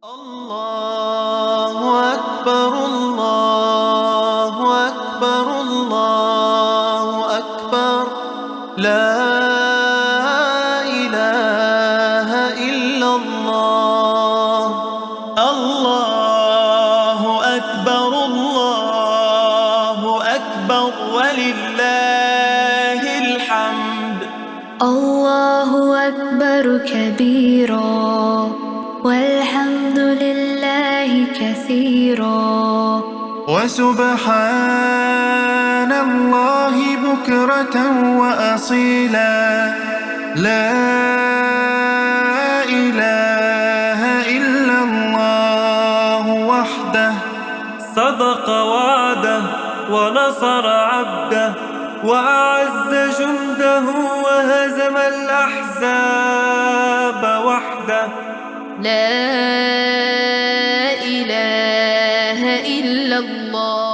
الله أكبر الله أكبر الله أكبر لا إله إلا الله الله أكبر ولله الحمد الله أكبر كبيرا والحمد لله كثيرا وسبحان الله بكرة وأصيلا لا إله إلا الله وحده صدق وعده ونصر عبده وأعز جنده وهزم الأحزاب وحده لا إله إلا الله